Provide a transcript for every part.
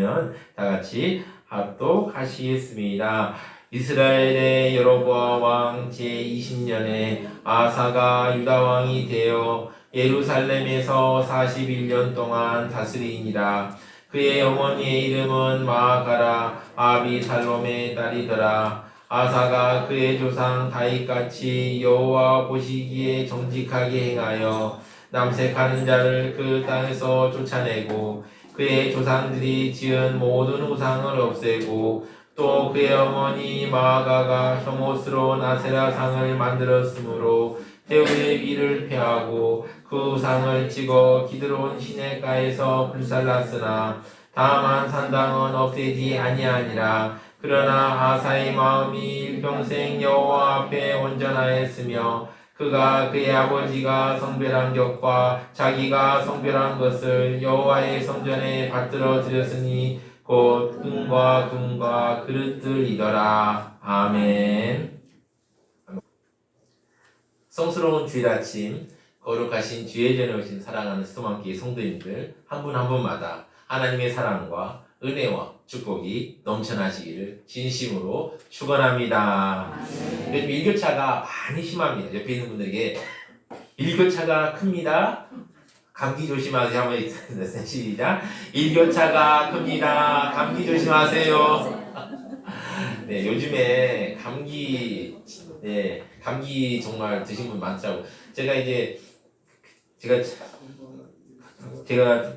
다 같이 합독하시겠습니다. 이스라엘의 여로보암 왕 제20년에 아사가 유다 왕이 되어 예루살렘에서 41년 동안 다스리니라. 그의 어머니의 이름은 마아가라 아비살롬의 딸이더라. 아사가 그의 조상 다윗같이 여호와 보시기에 정직하게 행하여 남색하는 자를 그 땅에서 쫓아내고 그의 조상들이 지은 모든 우상을 없애고 또 그의 어머니 마아가가 혐오스러운 아세라상을 만들었으므로 대우의 위를 폐하고 그 우상을 찍어 기드론 시내가에서 불살랐으나 다만 산당은 없애지 아니하니라. 그러나 아사의 마음이 일평생 여호와 앞에 온전하였으며 그가 그의 아버지가 성별한 격과 자기가 성별한 것을 여호와의 성전에 받들어 드렸으니 곧 은과 금과 그릇들이더라. 아멘. 성스러운 주일 아침 거룩하신 주의 전에 오신 사랑하는 수도만교회 성도님들 한 분 한 분마다 하나님의 사랑과 은혜와 축복이 넘쳐나시기를 진심으로 축원합니다. 요즘 일교차가 많이 심합니다. 옆에 있는 분들에게 일교차가 큽니다. 감기 조심하세요. 한번 있습니다. 시작. 일교차가 큽니다. 감기 조심하세요. 네, 요즘에 감기 정말 드신 분 많더라고요. 제가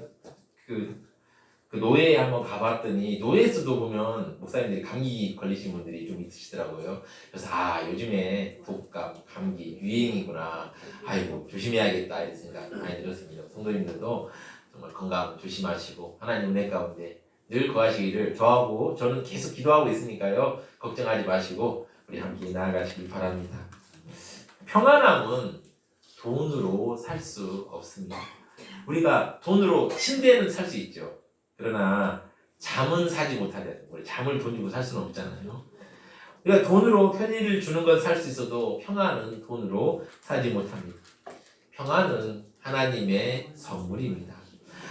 그 노예에 한번 가봤더니 노예에서도 보면 목사님들이 감기 걸리신 분들이 좀 있으시더라고요. 그래서 요즘에 독감, 감기 유행이구나. 아이고 조심해야겠다 이런 생각 많이 들었습니다. 성도님들도 정말 건강 조심하시고 하나님 은혜 가운데 늘 거하시기를 저하고 저는 계속 기도하고 있으니까요. 걱정하지 마시고 우리 함께 나아가시길 바랍니다. 평안함은 돈으로 살 수 없습니다. 우리가 돈으로 침대는 살 수 있죠. 그러나 잠은 사지 못하잖아요. 우리 잠을 돈 주고 살 수는 없잖아요. 우리가 돈으로 편의를 주는 건 살 수 있어도 평안은 돈으로 사지 못합니다. 평안은 하나님의 선물입니다.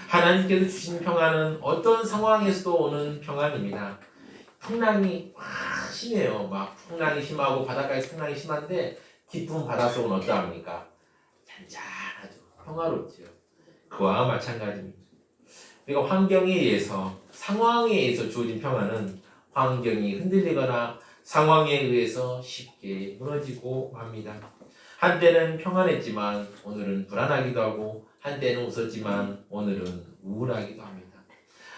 하나님께서 주신 평안은 어떤 상황에서도 오는 평안입니다. 풍랑이 심해요. 막 풍랑이 심하고 바닷가에서 풍랑이 심한데 깊은 바닷속은 어떠합니까? 잔잔하죠. 평화롭죠. 그와 마찬가지입니다. 그러니까 환경에 의해서 상황에 의해서 주어진 평안은 환경이 흔들리거나 상황에 의해서 쉽게 무너지고 맙니다. 한때는 평안했지만 오늘은 불안하기도 하고 한때는 웃었지만 오늘은 우울하기도 합니다.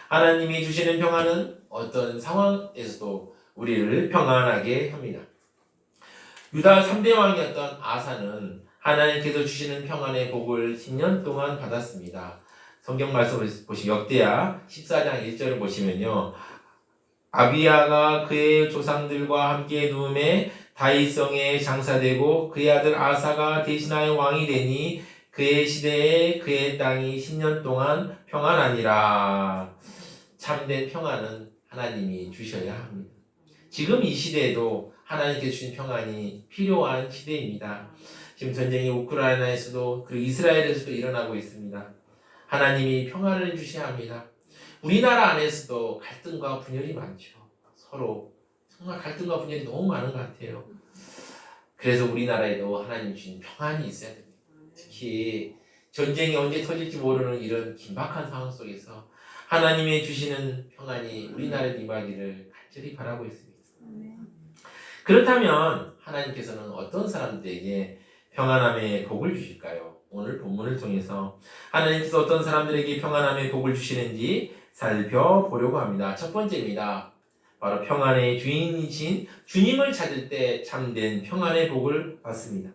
하나님이 주시는 평안은 어떤 상황에서도 우리를 평안하게 합니다. 유다 3대 왕이었던 아사는 하나님께서 주시는 평안의 복을 10년 동안 받았습니다. 성경 말씀을 보시면 역대하 14장 1절을 보시면요. 아비야가 그의 조상들과 함께 누움에 다윗성에 장사되고 그의 아들 아사가 대신하여 왕이 되니 그의 시대에 그의 땅이 10년 동안 평안하니라. 참된 평안은 하나님이 주셔야 합니다. 지금 이 시대에도 하나님께 주신 평안이 필요한 시대입니다. 지금 전쟁이 우크라이나에서도 그리고 이스라엘에서도 일어나고 있습니다. 하나님이 평안을 주셔야 합니다. 우리나라 안에서도 갈등과 분열이 많죠. 서로 정말 갈등과 분열이 너무 많은 것 같아요. 그래서 우리나라에도 하나님 주신 평안이 있어야 됩니다. 특히 전쟁이 언제 터질지 모르는 이런 긴박한 상황 속에서 하나님의 주시는 평안이 우리나라에 임하기를 간절히 바라고 있습니다. 그렇다면 하나님께서는 어떤 사람들에게 평안함의 복을 주실까요? 오늘 본문을 통해서 하나님께서 어떤 사람들에게 평안함의 복을 주시는지 살펴보려고 합니다. 첫 번째입니다. 바로 평안의 주인이신 주님을 찾을 때 참된 평안의 복을 받습니다.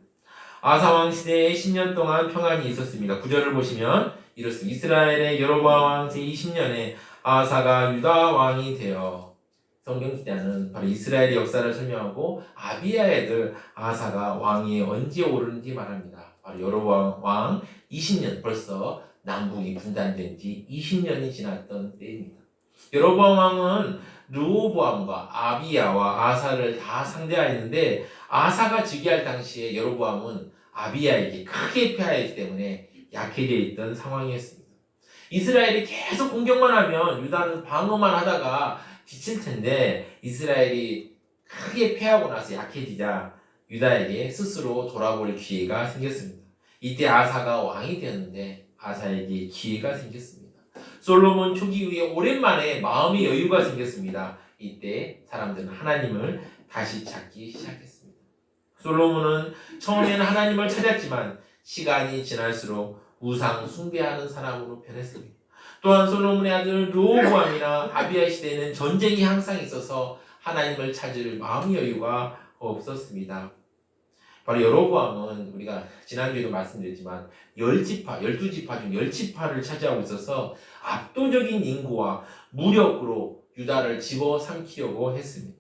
아사왕 시대에 10년 동안 평안이 있었습니다. 9절을 보시면 이렇습니다. 이스라엘의 여로보암 왕 제20년에 아사가 유다 왕이 되어 성경시대는 바로 이스라엘의 역사를 설명하고 아비야의 아들 아사가 왕위에 언제 오르는지 말합니다. 바로 여로보암 왕 20년 벌써 남북이 분단된 지 20년이 지났던 때입니다. 여로보암 왕은 르호보암과 아비야와 아사를 다 상대하였는데 아사가 즉위할 당시에 여로보암은 아비야에게 크게 패하였기 때문에 약해져 있던 상황이었습니다. 이스라엘이 계속 공격만 하면 유다는 방어만 하다가 지칠 텐데 이스라엘이 크게 패하고 나서 약해지자 유다에게 스스로 돌아볼 기회가 생겼습니다. 이때 아사가 왕이 되었는데 아사에게 기회가 생겼습니다. 솔로몬 초기 후에 오랜만에 마음의 여유가 생겼습니다. 이때 사람들은 하나님을 다시 찾기 시작했습니다. 솔로몬은 처음에는 하나님을 찾았지만 시간이 지날수록 우상 숭배하는 사람으로 변했습니다. 또한 솔로몬의 아들 르호보암이나 아비야 시대에는 전쟁이 항상 있어서 하나님을 찾을 마음의 여유가 없었습니다. 바로 여로보암은 우리가 지난주에도 말씀드렸지만 10지파, 12지파 중 10지파를 차지하고 있어서 압도적인 인구와 무력으로 유다를 집어삼키려고 했습니다.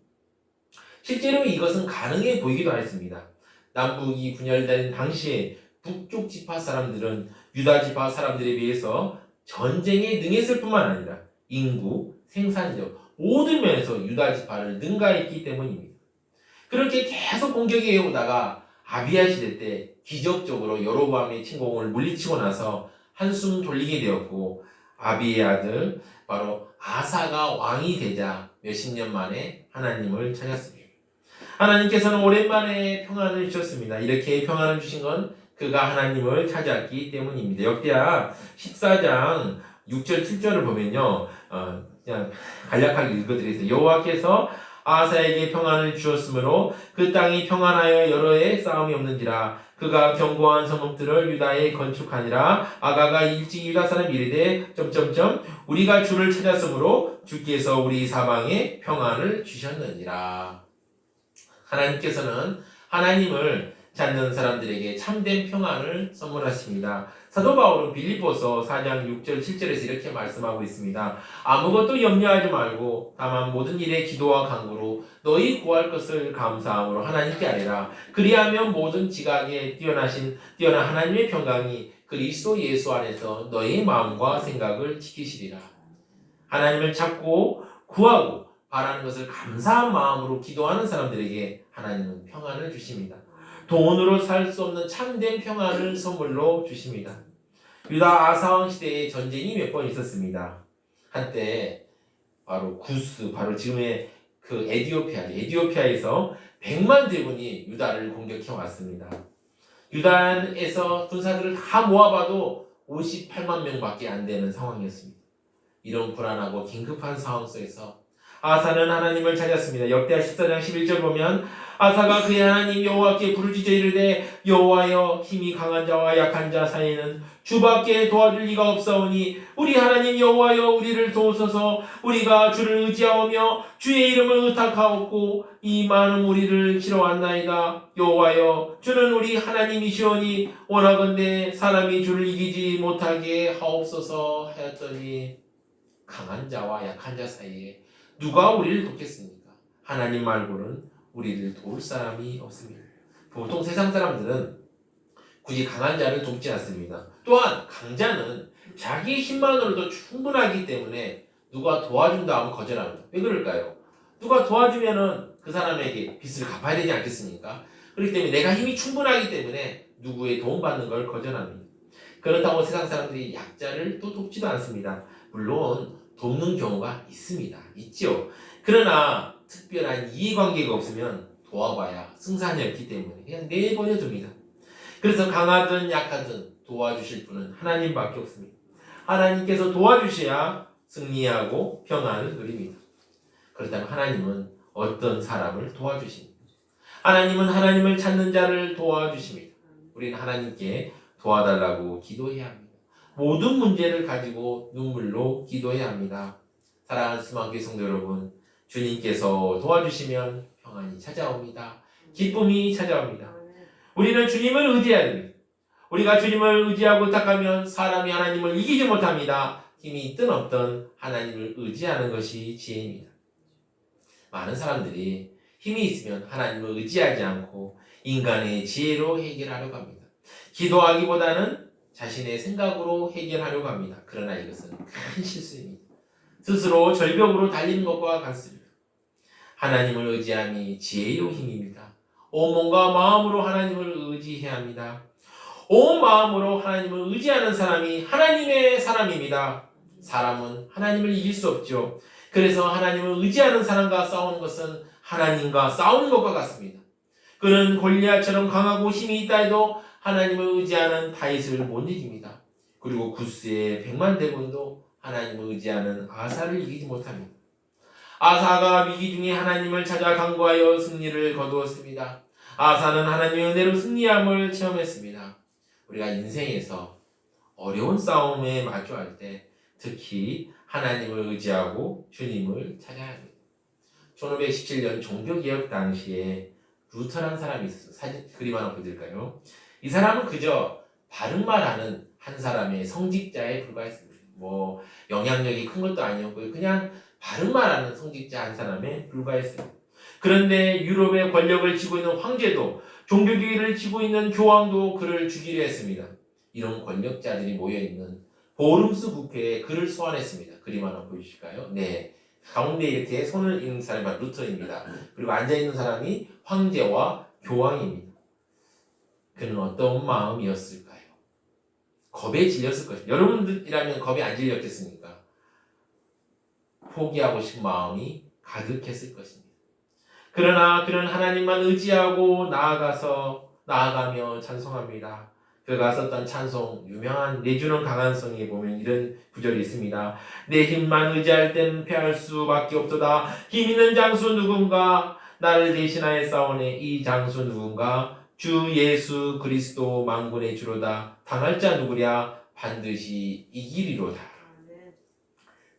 실제로 이것은 가능해 보이기도 했습니다. 남북이 분열된 당시에 북쪽 지파 사람들은 유다 지파 사람들에 비해서 전쟁에 능했을 뿐만 아니라 인구, 생산력, 모든 면에서 유다 지파를 능가했기 때문입니다. 그렇게 계속 공격해 오다가 아비야 시대 때 기적적으로 여로보암의 침공을 물리치고 나서 한숨 돌리게 되었고 아비의 아들 바로 아사가 왕이 되자 몇십 년 만에 하나님을 찾았습니다. 하나님께서는 오랜만에 평안을 주셨습니다. 이렇게 평안을 주신 건 그가 하나님을 찾았기 때문입니다. 역대하 14장 6절 7절을 보면요. 그냥 간략하게 읽어드리겠습니다. 여호와께서 아사에게 평안을 주었으므로 그 땅이 평안하여 여러 해 싸움이 없는지라. 그가 견고한 성읍들을 유다에 건축하니라. 아가가 일찍 유다 사람 이르되 우리가 주를 찾았으므로 주께서 우리 사방에 평안을 주셨느니라. 하나님께서는 하나님을 찾는 사람들에게 참된 평안을 선물하십니다. 사도 바울은 빌립보서 4장 6절 7절에서 이렇게 말씀하고 있습니다. 아무것도 염려하지 말고 다만 모든 일에 기도와 간구로 너희 구할 것을 감사함으로 하나님께 아뢰라. 그리하면 모든 지각에 뛰어난 하나님의 평강이 그리스도 예수 안에서 너희 마음과 생각을 지키시리라. 하나님을 찾고 구하고 바라는 것을 감사한 마음으로 기도하는 사람들에게 하나님은 평안을 주십니다. 돈으로 살 수 없는 참된 평안을 선물로 주십니다. 유다 아사왕 시대에 전쟁이 몇 번 있었습니다. 한때 바로 구스, 바로 지금의 그 에디오피아에서 100만 대군이 유다를 공격해 왔습니다. 유다에서 군사들을 다 모아봐도 58만 명밖에 안 되는 상황이었습니다. 이런 불안하고 긴급한 상황 속에서 아사는 하나님을 찾았습니다. 역대하 14장 11절 보면 아사가 그의 하나님 여호와께 부르짖어 이르되 여호와여 힘이 강한 자와 약한 자 사이에는 주밖에 도와줄 리가 없사오니 우리 하나님 여호와여 우리를 도우소서. 우리가 주를 의지하오며 주의 이름을 의탁하옵고 이 많은 무리를 치러 왔나이다. 여호와여 주는 우리 하나님이시오니 원하건대 사람이 주를 이기지 못하게 하옵소서 하였더니 강한 자와 약한 자 사이에 누가 우리를 돕겠습니까? 하나님 말고는 우리를 도울 사람이 없습니다. 보통 세상 사람들은 굳이 강한 자를 돕지 않습니다. 또한 강자는 자기 힘만으로도 충분하기 때문에 누가 도와준다 하면 거절합니다. 왜 그럴까요? 누가 도와주면은 그 사람에게 빚을 갚아야 되지 않겠습니까? 그렇기 때문에 내가 힘이 충분하기 때문에 누구의 도움받는 걸 거절합니다. 그렇다고 세상 사람들이 약자를 또 돕지도 않습니다. 물론 돕는 경우가 있죠. 그러나 특별한 이해관계가 없으면 도와봐야 승산이 없기 때문에 그냥 내버려 둡니다. 그래서 강하든 약하든 도와주실 분은 하나님밖에 없습니다. 하나님께서 도와주셔야 승리하고 평안을 누립니다. 그렇다면 하나님은 어떤 사람을 도와주십니까? 하나님은 하나님을 찾는 자를 도와주십니다. 우리는 하나님께 도와달라고 기도해야 합니다. 모든 문제를 가지고 눈물로 기도해야 합니다. 사랑하는 수망교회 성도 여러분, 주님께서 도와주시면 평안이 찾아옵니다. 기쁨이 찾아옵니다. 우리는 주님을 의지해야 됩니다. 우리가 주님을 의지하고 탁하면 사람이 하나님을 이기지 못합니다. 힘이 있든 없든 하나님을 의지하는 것이 지혜입니다. 많은 사람들이 힘이 있으면 하나님을 의지하지 않고 인간의 지혜로 해결하려고 합니다. 기도하기보다는 자신의 생각으로 해결하려고 합니다. 그러나 이것은 큰 실수입니다. 스스로 절벽으로 달리는 것과 같습니다. 하나님을 의지함이 지혜요 힘입니다. 온 몸과 마음으로 하나님을 의지해야 합니다. 온 마음으로 하나님을 의지하는 사람이 하나님의 사람입니다. 사람은 하나님을 이길 수 없죠. 그래서 하나님을 의지하는 사람과 싸우는 것은 하나님과 싸우는 것과 같습니다. 그는 골리앗처럼 강하고 힘이 있다 해도 하나님을 의지하는 다윗을 못 이깁니다. 그리고 구스의 100만 대군도 하나님을 의지하는 아사를 이기지 못합니다. 아사가 위기 중에 하나님을 찾아 간구하여 승리를 거두었습니다. 아사는 하나님의 은혜로 승리함을 체험했습니다. 우리가 인생에서 어려운 싸움에 마주할 때 특히 하나님을 의지하고 주님을 찾아야 합니다. 1517년 종교개혁 당시에 루터라는 사람이 있었어요. 사진 그림 하나 보여드릴까요? 이 사람은 그저 바른말하는 한 사람의 성직자에 불과했습니다. 뭐 영향력이 큰 것도 아니었고요. 그냥 바른말하는 성직자 한 사람에 불과했어요. 그런데 유럽의 권력을 쥐고 있는 황제도 종교개혁을 쥐고 있는 교황도 그를 죽이려 했습니다. 이런 권력자들이 모여있는 보름스 국회에 그를 소환했습니다. 그림 하나 보여주실까요? 네. 가운데 이렇게 손을 있는 사람이 바로 루터입니다. 그리고 앉아있는 사람이 황제와 교황입니다. 그는 어떤 마음이었을까요? 겁에 질렸을 것입니다. 여러분들이라면 겁에 안 질렸겠습니까? 포기하고 싶은 마음이 가득했을 것입니다. 그러나 그는 하나님만 의지하고 나아가며 찬송합니다. 그가 썼던 찬송, 유명한 내주는 강한 성에 보면 이런 구절이 있습니다. 내 힘만 의지할 땐 패할 수밖에 없도다. 힘 있는 장수 누군가? 나를 대신하여 싸우네. 이 장수 누군가? 주 예수 그리스도 만군의 주로다. 당할 자 누구랴? 반드시 이기리로다.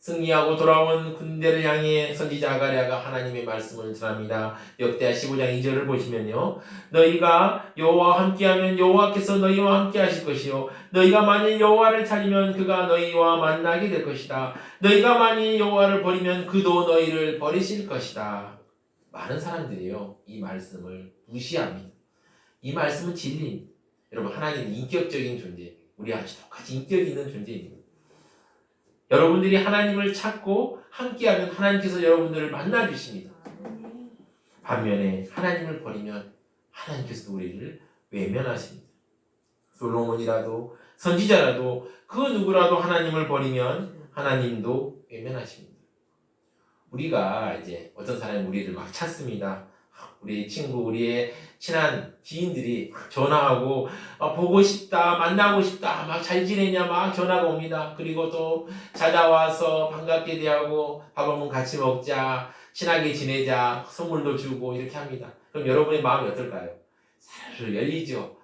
승리하고 돌아온 군대를 향해 선지자 아가랴가 하나님의 말씀을 전합니다. 역대하 15장 2절을 보시면요. 너희가 여호와와 함께하면 여호와께서 너희와 함께하실 것이요. 너희가 만일 여호와를 찾으면 그가 너희와 만나게 될 것이다. 너희가 만일 여호와를 버리면 그도 너희를 버리실 것이다. 많은 사람들이요. 이 말씀을 무시합니다. 이 말씀은 진리입니다. 여러분 하나님은 인격적인 존재예요. 우리와 똑같이 인격이 있는 존재입니다. 여러분들이 하나님을 찾고 함께하면 하나님께서 여러분들을 만나주십니다. 반면에 하나님을 버리면 하나님께서 우리를 외면하십니다. 솔로몬이라도 선지자라도 그 누구라도 하나님을 버리면 하나님도 외면하십니다. 우리가 이제 어떤 사람이 우리를 막 찾습니다. 우리 친구, 우리의 친한 지인들이 전화하고 보고 싶다, 만나고 싶다, 막 잘 지내냐 막 전화가 옵니다. 그리고 또 찾아와서 반갑게 대하고 밥 한번 같이 먹자, 친하게 지내자, 선물도 주고 이렇게 합니다. 그럼 여러분의 마음이 어떨까요? 사르르 열리죠.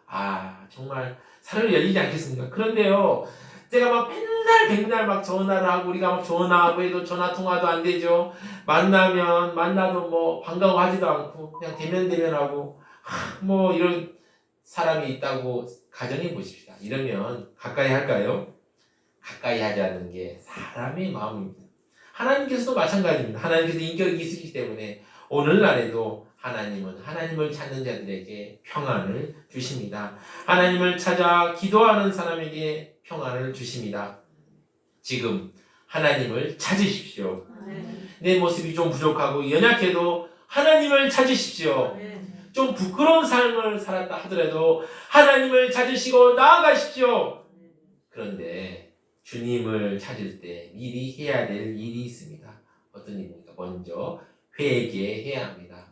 정말 사르르 열리지 않겠습니까? 그런데요, 제가 막 맨날 백날 막 전화를 하고 우리가 막 전화하고 해도 전화 통화도 안 되죠. 만나도 뭐 반가워하지도 않고 그냥 대면하고 뭐 이런 사람이 있다고 가정해 보십시다. 이러면 가까이 할까요? 가까이 하지 않는 게 사람의 마음입니다. 하나님께서도 마찬가지입니다. 하나님께서 인격이 있으시기 때문에 오늘날에도 하나님은 하나님을 찾는 자들에게 평안을 주십니다. 하나님을 찾아 기도하는 사람에게 평안을 주십니다. 지금 하나님을 찾으십시오. 내 모습이 좀 부족하고 연약해도 하나님을 찾으십시오. 좀 부끄러운 삶을 살았다 하더라도 하나님을 찾으시고 나아가십시오. 그런데 주님을 찾을 때 미리 해야 될 일이 있습니다. 어떤 일입니까? 먼저 회개해야 합니다.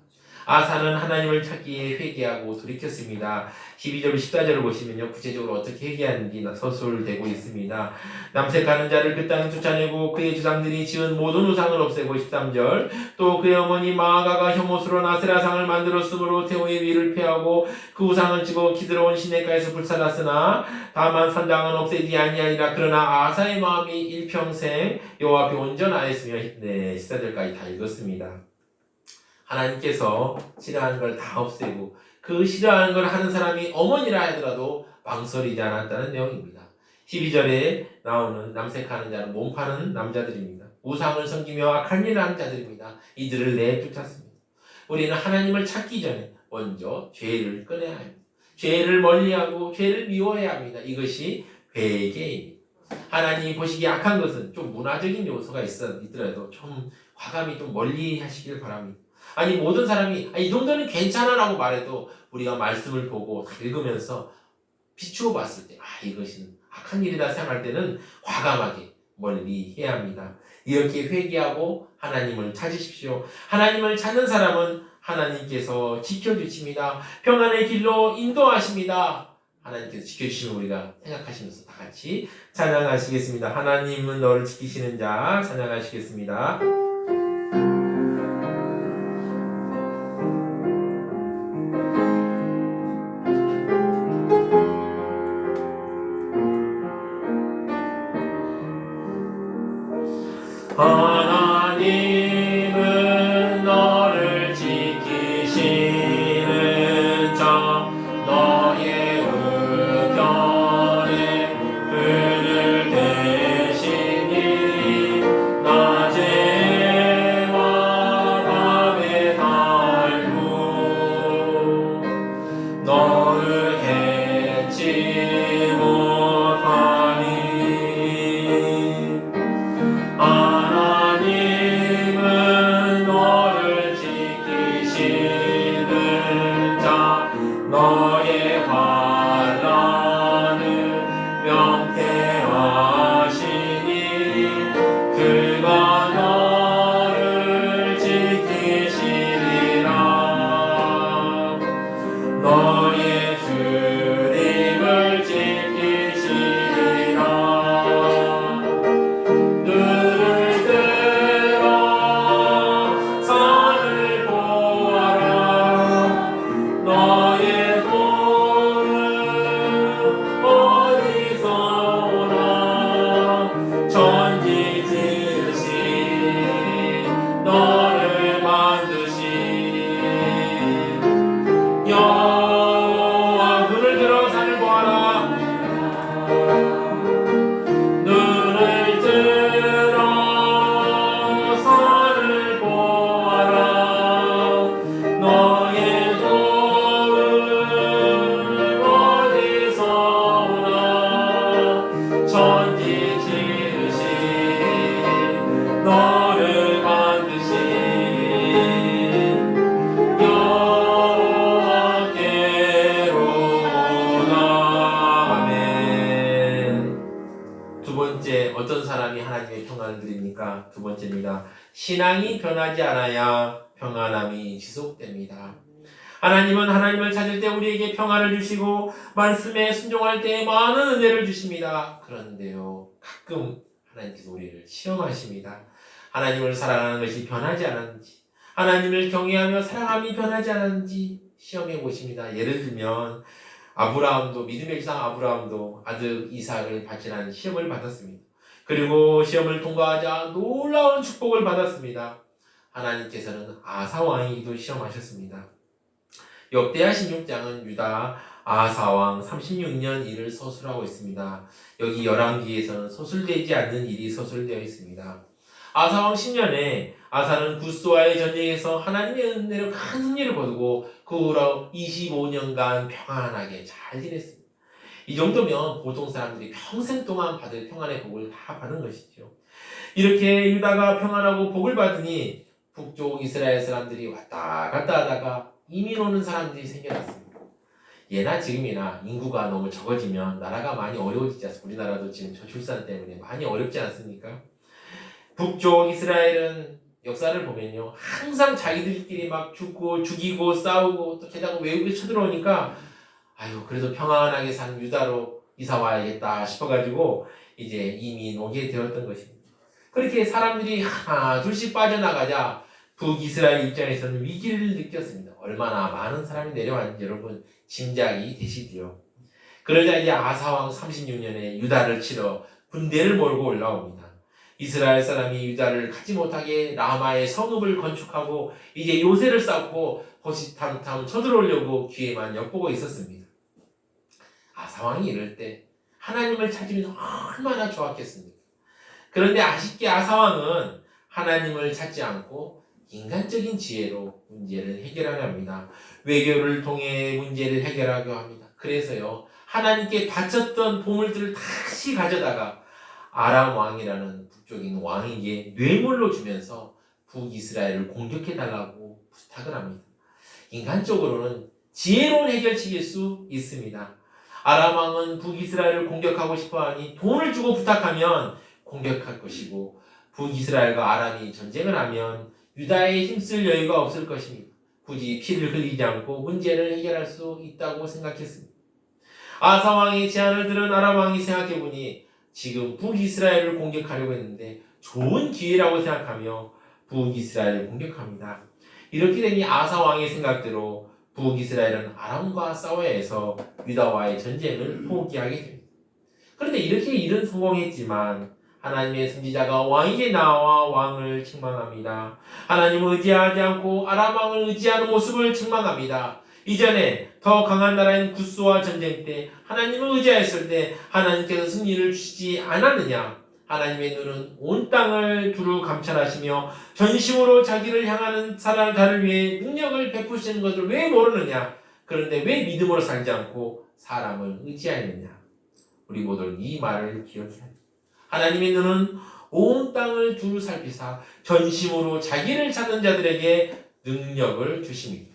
아사는 하나님을 찾기에 회개하고 돌이켰습니다. 12절 14절을 보시면요, 구체적으로 어떻게 회개하는지 서술되고 있습니다. 남색하는 자를 그 땅에 쫓아내고 그의 조상들이 지은 모든 우상을 없애고 13절 또 그의 어머니 마아가가 혐오스러운 아세라상을 만들었으므로 태호의 위를 폐하고 그 우상을 치고 기드로온 시내가에서 불살랐으나 다만 산당은 없애지 아니하니라. 그러나 아사의 마음이 일평생 여호와 앞에 온전하였으며 14절까지 다 읽었습니다. 하나님께서 싫어하는 걸 다 없애고 그 싫어하는 걸 하는 사람이 어머니라 하더라도 망설이지 않았다는 내용입니다. 12절에 나오는 남색하는 자는 몸 파는 남자들입니다. 우상을 섬기며 악한 일을 하는 자들입니다. 이들을 내쫓았습니다. 우리는 하나님을 찾기 전에 먼저 죄를 끊어야 합니다. 죄를 멀리하고 죄를 미워해야 합니다. 이것이 회개입니다. 하나님이 보시기에 악한 것은 좀 문화적인 요소가 있더라도 좀 과감히 좀 멀리 하시길 바랍니다. 아니 모든 사람이 이 정도는 괜찮아 라고 말해도 우리가 말씀을 보고 읽으면서 비추어 봤을 때 이것은 악한 일이다 생각할 때는 과감하게 멀리 해야 합니다. 이렇게 회개하고 하나님을 찾으십시오. 하나님을 찾는 사람은 하나님께서 지켜주십니다. 평안의 길로 인도하십니다. 하나님께서 지켜주시면 우리가 생각하시면서 다 같이 찬양하시겠습니다. 하나님은 너를 지키시는 자 찬양하시겠습니다. 하나님은 너를 지키시는 자 너의 의견에 그를 대시니 낮에와 밤에 달고 너를 해치 못하니 하나님은 너를 지키시는 자 너의 환난을 명태하시니 그가 너를 지키시리라. 너의 주님을 지키시리라. 눈을 들어 산을 보아라. 너의 도는 어디서 오나. 천지 지으신 너를 만드신 여호와. 눈을 들어 산을 보아라. 눈을 들어 산을 보아라. 너의 도움은 어디서 오나. 천지 지으신 너를 만드신 여호와께로다. 아멘. 두 번째, 어떤 사람이 하나님의 평안을 누립니까? 두 번째입니다. 신앙이 변하지 않아야 평안함이 지속됩니다. 하나님은 하나님을 찾을 때 우리에게 평안을 주시고 말씀에 순종할 때 많은 은혜를 주십니다. 그런데요, 가끔 하나님께서 우리를 시험하십니다. 하나님을 사랑하는 것이 변하지 않았는지, 하나님을 경외하며 사랑함이 변하지 않았는지 시험해 보십니다. 예를 들면 아브라함도, 믿음의 조상 아브라함도 아들 이삭을 바치는 시험을 받았습니다. 그리고 시험을 통과하자 놀라운 축복을 받았습니다. 하나님께서는 아사 왕에게도 시험하셨습니다. 역대하 16장은 유다 아사 왕 36년 일을 서술하고 있습니다. 여기 열왕기에서는 서술되지 않는 일이 서술되어 있습니다. 아사 왕 10년에 아사는 굿스와의 전쟁에서 하나님의 은혜로 큰 승리를 거두고 그 후로 25년간 평안하게 잘 지냈습니다. 이 정도면 보통 사람들이 평생 동안 받을 평안의 복을 다 받은 것이죠. 이렇게 유다가 평안하고 복을 받으니 북쪽 이스라엘 사람들이 왔다 갔다 하다가 이민 오는 사람들이 생겨났습니다. 예나 지금이나 인구가 너무 적어지면 나라가 많이 어려워지지 않습니까? 우리나라도 지금 저출산 때문에 많이 어렵지 않습니까? 북쪽 이스라엘은 역사를 보면요, 항상 자기들끼리 막 죽이고 싸우고 또 게다가 외국에 쳐들어오니까 그래도 평안하게 사는 유다로 이사 와야겠다 싶어가지고 이제 이민 오게 되었던 것입니다. 그렇게 사람들이 하나 둘씩 빠져나가자 북이스라엘 입장에서는 위기를 느꼈습니다. 얼마나 많은 사람이 내려왔는지 여러분 짐작이 되시지요. 그러자 이제 아사왕 36년에 유다를 치러 군대를 몰고 올라옵니다. 이스라엘 사람이 유다를 가지 못하게 라마의 성읍을 건축하고 이제 요새를 쌓고 호시탐탐 쳐들어오려고 귀에만 엿보고 있었습니다. 아사왕이 이럴 때 하나님을 찾으면 얼마나 좋았겠습니까? 그런데 아쉽게 아사왕은 하나님을 찾지 않고 인간적인 지혜로 문제를 해결하려 합니다. 외교를 통해 문제를 해결하려 합니다. 그래서요, 하나님께 바쳤던 보물들을 다시 가져다가 아람 왕이라는 북쪽인 왕에게 뇌물로 주면서 북이스라엘을 공격해달라고 부탁을 합니다. 인간적으로는 지혜로운 해결책일 수 있습니다. 아람 왕은 북이스라엘을 공격하고 싶어하니 돈을 주고 부탁하면 공격할 것이고 북이스라엘과 아람이 전쟁을 하면 유다에 힘쓸 여유가 없을 것입니다. 굳이 피를 흘리지 않고 문제를 해결할 수 있다고 생각했습니다. 아사 왕의 제안을 들은 아람 왕이 생각해보니 지금 북이스라엘을 공격하려고 했는데 좋은 기회라고 생각하며 북이스라엘을 공격합니다. 이렇게 되니 아사 왕의 생각대로 북이스라엘은 아람과 싸워야 해서 유다와의 전쟁을 포기하게 됩니다. 그런데 이렇게 일은 성공했지만 하나님의 선지자가 왕에게 나와 왕을 책망합니다. 하나님을 의지하지 않고 아람 왕을 의지하는 모습을 책망합니다. 이전에 더 강한 나라인 구스와 전쟁 때 하나님을 의지하였을 때 하나님께서 승리를 주시지 않았느냐? 하나님의 눈은 온 땅을 두루 감찰하시며 전심으로 자기를 향하는 사람을 위해 능력을 베푸시는 것을 왜 모르느냐? 그런데 왜 믿음으로 살지 않고 사람을 의지하느냐? 우리 모두 이 말을 기억해야 합니다. 하나님의 눈은 온 땅을 두루 살피사 전심으로 자기를 찾는 자들에게 능력을 주십니다.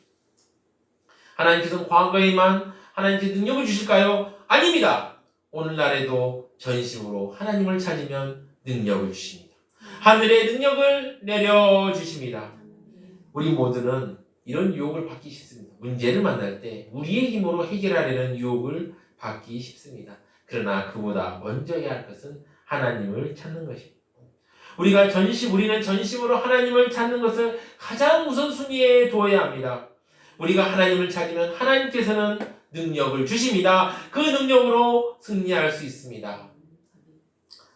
하나님께서는 과거에만 하나님께 능력을 주실까요? 아닙니다. 오늘날에도 전심으로 하나님을 찾으면 능력을 주십니다. 하늘의 능력을 내려주십니다. 우리 모두는 이런 유혹을 받기 쉽습니다. 문제를 만날 때 우리의 힘으로 해결하려는 유혹을 받기 쉽습니다. 그러나 그보다 먼저 해야 할 것은 하나님을 찾는 것입니다. 우리는 전심으로 하나님을 찾는 것을 가장 우선순위에 두어야 합니다. 우리가 하나님을 찾으면 하나님께서는 능력을 주십니다. 그 능력으로 승리할 수 있습니다.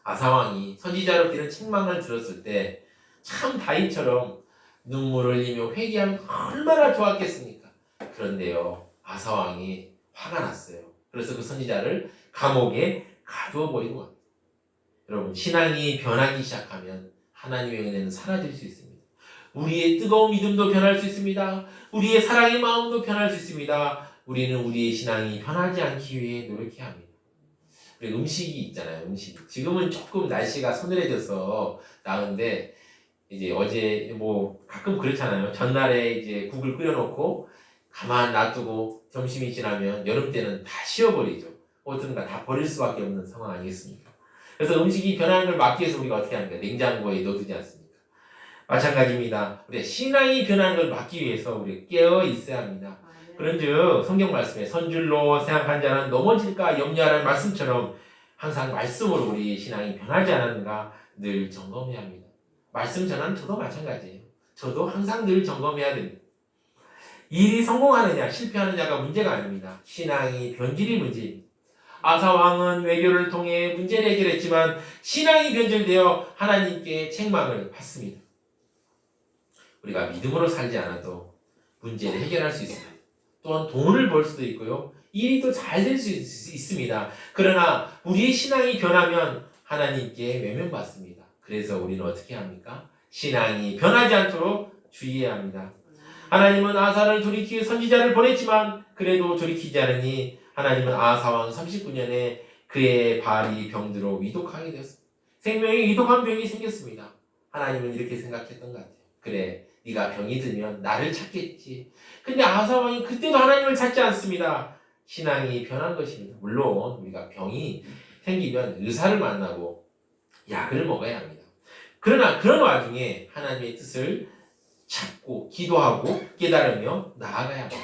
아사왕이 선지자로 이런 책망을 들었을 때 참 다윗처럼 눈물을 흘리며 회개하면 얼마나 좋았겠습니까? 그런데요, 아사왕이 화가 났어요. 그래서 그 선지자를 감옥에 가두어 버리고 합니다. 여러분, 신앙이 변하기 시작하면 하나님의 은혜는 사라질 수 있습니다. 우리의 뜨거운 믿음도 변할 수 있습니다. 우리의 사랑의 마음도 변할 수 있습니다. 우리는 우리의 신앙이 변하지 않기 위해 노력해야 합니다. 우리 음식이 있잖아요. 음식. 지금은 조금 날씨가 서늘해져서 나은데 이제 어제 가끔 그렇잖아요. 전날에 이제 국을 끓여놓고 가만 놔두고 점심이 지나면 여름 때는 다 식어버리죠. 어떤가 다 버릴 수밖에 없는 상황 아니겠습니까? 그래서 음식이 변하는 걸 막기 위해서 우리가 어떻게 합니까? 냉장고에 넣어두지 않습니까? 마찬가지입니다. 우리 신앙이 변하는 걸 막기 위해서 우리 깨어 있어야 합니다. 그런즉 성경 말씀에 선줄로 생각한 자는 넘어질까 염려하라는 말씀처럼 항상 말씀으로 우리 신앙이 변하지 않았는가 늘 점검해야 합니다. 말씀 전하는 저도 마찬가지예요. 저도 항상 늘 점검해야 됩니다. 일이 성공하느냐 실패하느냐가 문제가 아닙니다. 신앙이 변질이 문제입니다. 아사 왕은 외교를 통해 문제를 해결했지만 신앙이 변질되어 하나님께 책망을 받습니다. 우리가 믿음으로 살지 않아도 문제를 해결할 수 있습니다. 또한 돈을 벌 수도 있고요. 일이 또 잘 될 수 있습니다. 그러나 우리의 신앙이 변하면 하나님께 외면받습니다. 그래서 우리는 어떻게 합니까? 신앙이 변하지 않도록 주의해야 합니다. 하나님은 아사를 돌이키기 선지자를 보냈지만 그래도 돌이키지 않으니 하나님은 아사왕 39년에 그의 발이 병들어 위독하게 되었습니다. 생명에 위독한 병이 생겼습니다. 하나님은 이렇게 생각했던 것 같아요. 그래, 네가 병이 들면 나를 찾겠지. 근데 아사왕이 그때도 하나님을 찾지 않습니다. 신앙이 변한 것입니다. 물론 우리가 병이 생기면 의사를 만나고 약을 먹어야 합니다. 그러나 그런 와중에 하나님의 뜻을 찾고 기도하고 깨달으며 나아가야 합니다.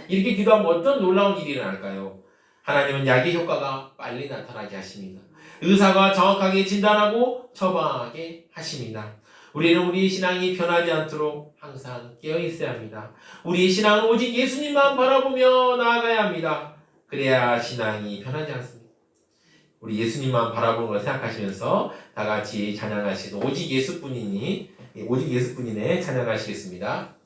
이렇게 기도하면 어떤 놀라운 일이 일어날까요? 하나님은 약의 효과가 빨리 나타나게 하십니다. 의사가 정확하게 진단하고 처방하게 하십니다. 우리는 우리의 신앙이 변하지 않도록 항상 깨어 있어야 합니다. 우리의 신앙은 오직 예수님만 바라보며 나아가야 합니다. 그래야 신앙이 변하지 않습니다. 우리 예수님만 바라보는 걸 생각하시면서 다 같이 찬양하시는 오직 예수뿐이니 오직 예수뿐이네 찬양하시겠습니다.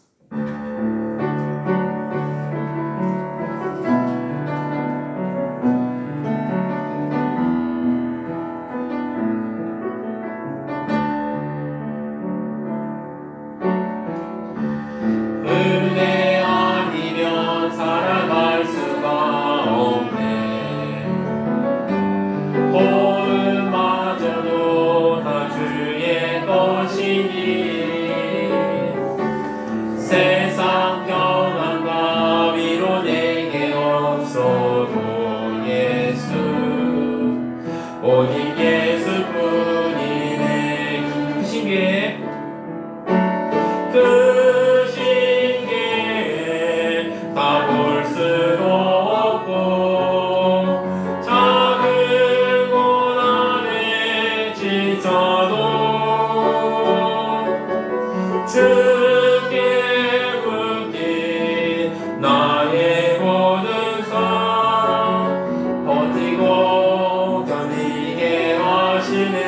주께 묻기 나의 모든 삶 버티고 견디게 하시네.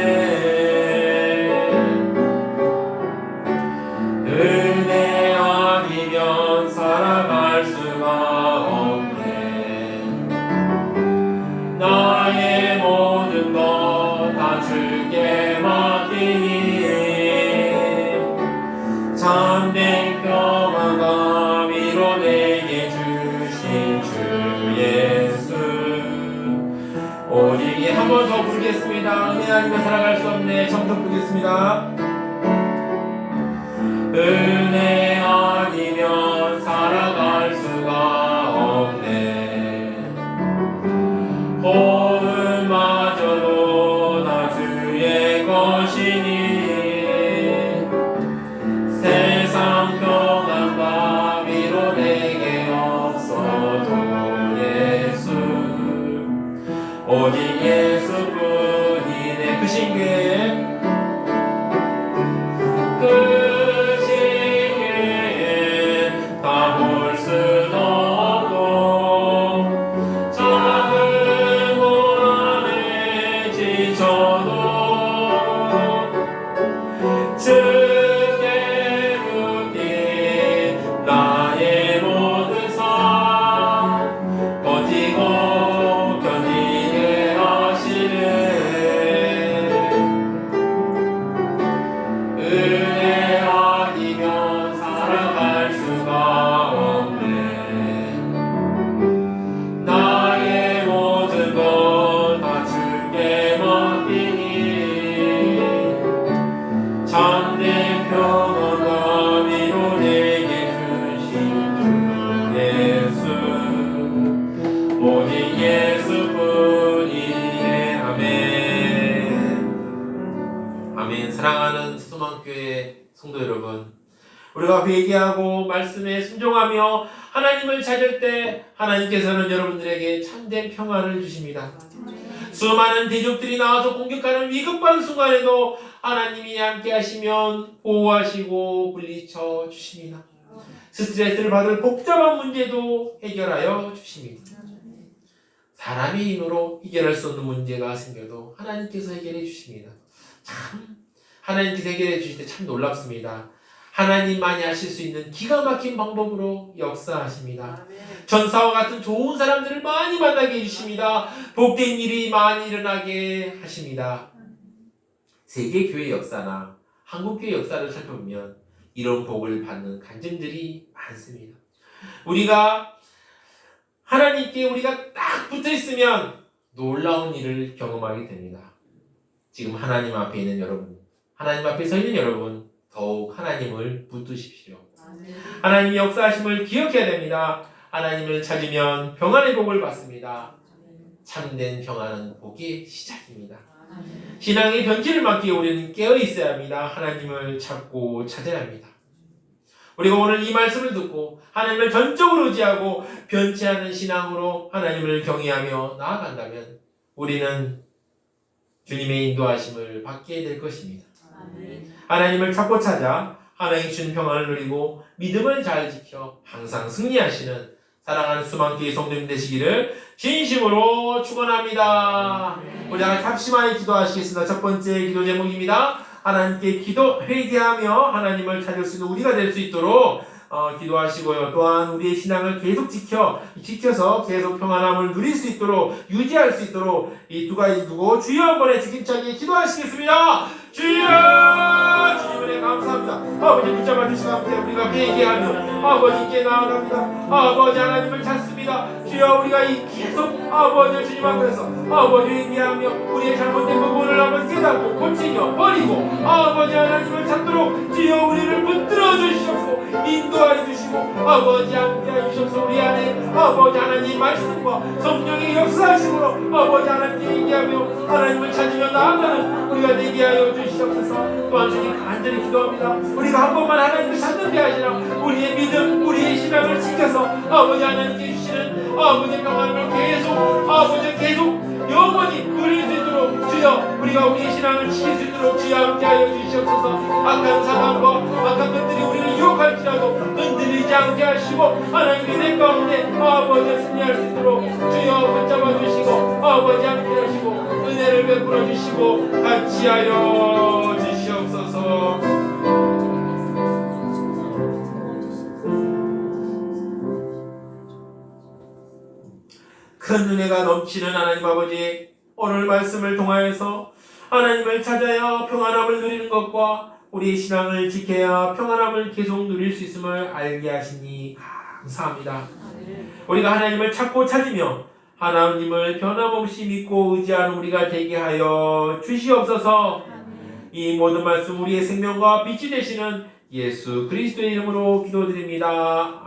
은혜 아니면 살아갈 수가 없네. 나의 모든 것 다 주께 맡기니 참된 평안과 위로 내게 주신 주 예수. 오직 한 번 더 부르겠습니다. 은혜 아니면 살아갈 수 없네. 처음부터 부르겠습니다. 은혜 아니면 살아갈 수가 없네. 호흡마저도 다 주의 것이니 세상 평안과 위로 내게 없어도 예수. 오직 예수뿐이네. 그 신께 사랑하는 수도만교회 성도 여러분, 우리가 회개하고 말씀에 순종하며 하나님을 찾을 때 하나님께서는 여러분들에게 참된 평안을 주십니다. 수많은 대적들이 나와서 공격하는 위급한 순간에도 하나님이 함께 하시면 보호하시고 물리쳐 주십니다. 스트레스를 받을 복잡한 문제도 해결하여 주십니다. 사람의 힘으로 해결할 수 없는 문제가 생겨도 하나님께서 해결해 주십니다. 참 하나님께서 해결해 주실 때 참 놀랍습니다. 하나님만이 하실 수 있는 기가 막힌 방법으로 역사하십니다. 전사와 같은 좋은 사람들을 많이 만나게 해주십니다. 복된 일이 많이 일어나게 하십니다. 세계교회 역사나 한국교회 역사를 살펴보면 이런 복을 받는 간증들이 많습니다. 우리가 하나님께 우리가 딱 붙어있으면 놀라운 일을 경험하게 됩니다. 지금 하나님 앞에 있는 여러분, 하나님 앞에 서 있는 여러분, 더욱 하나님을 붙드십시오. 하나님의 역사하심을 기억해야 됩니다. 하나님을 찾으면 평안의 복을 받습니다. 참된 평안은 복의 시작입니다. 신앙의 변질을 막기 위해 우리는 깨어 있어야 합니다. 하나님을 찾고 찾아야 합니다. 우리가 오늘 이 말씀을 듣고 하나님을 전적으로 의지하고 변치 않은 신앙으로 하나님을 경외하며 나아간다면 우리는 주님의 인도하심을 받게 될 것입니다. 하나님을 찾고 찾아 하나님이 주신 평안을 누리고 믿음을 잘 지켜 항상 승리하시는 사랑하는 수만교회 성도님 되시기를 진심으로 축원합니다. 우리 다 같이 합심하여 기도하시겠습니다. 첫 번째 기도 제목입니다. 하나님께 회개하며 하나님을 찾을 수 있는 우리가 될 수 있도록 기도하시고요. 또한 우리의 신앙을 계속 지켜서 계속 평안함을 누릴 수 있도록 유지할 수 있도록 이 두 가지 두고 주여 한번에 지킴차게 기도하시겠습니다. 주여! 주님을 감사합니다. 아버지 붙잡아 주시고 우리가 회개하며 아버지께 나아갑니다. 아버지 하나님을 찾습니다. 주여 우리가 계속 아버지 주님 앞에서 아버지 회개하며 우리의 잘못된 부분을 아버지 깨닫고 고치며 버리고 아버지 하나님을 찾도록 주여 우리를 붙들어 주시옵소서. 인도하여 주시고 아버지 함께하여 주셔서 우리 안에 아버지 하나님 말씀과 성령의 역사하심으로 아버지 하나님께 얘기하며 하나님을 찾으며 나아가는 우리가 되게 하여 주시옵소서. 또한 주님 간절히 기도합니다. 우리가 한 번만 하나님을 찾는 게 아니라 우리의 믿음 우리의 신앙을 지켜서 아버지 하나님께 주시는 아버지 평안을 계속 영원히 누릴 수 있도록 주여 우리가 우리의 신앙을 지킬 수 있도록 주여 함께하여 주시옵소서. 악한 사람과 악한 것들 주시고 하나님이 내 가운데 아버지 승리할 수 있도록 주여 붙잡아 주시고 아버지 함께 하시고 은혜를 베풀어 주시고 같이 하여 주시옵소서. 큰 은혜가 넘치는 하나님 아버지, 오늘 말씀을 통하여서 하나님을 찾아야 평안함을 누리는 것과 우리의 신앙을 지켜야 평안함을 계속 누릴 수 있음을 알게 하시니 감사합니다. 우리가 하나님을 찾고 찾으며 하나님을 변함없이 믿고 의지하는 우리가 되게 하여 주시옵소서. 이 모든 말씀 우리의 생명과 빛이 되시는 예수 그리스도의 이름으로 기도드립니다.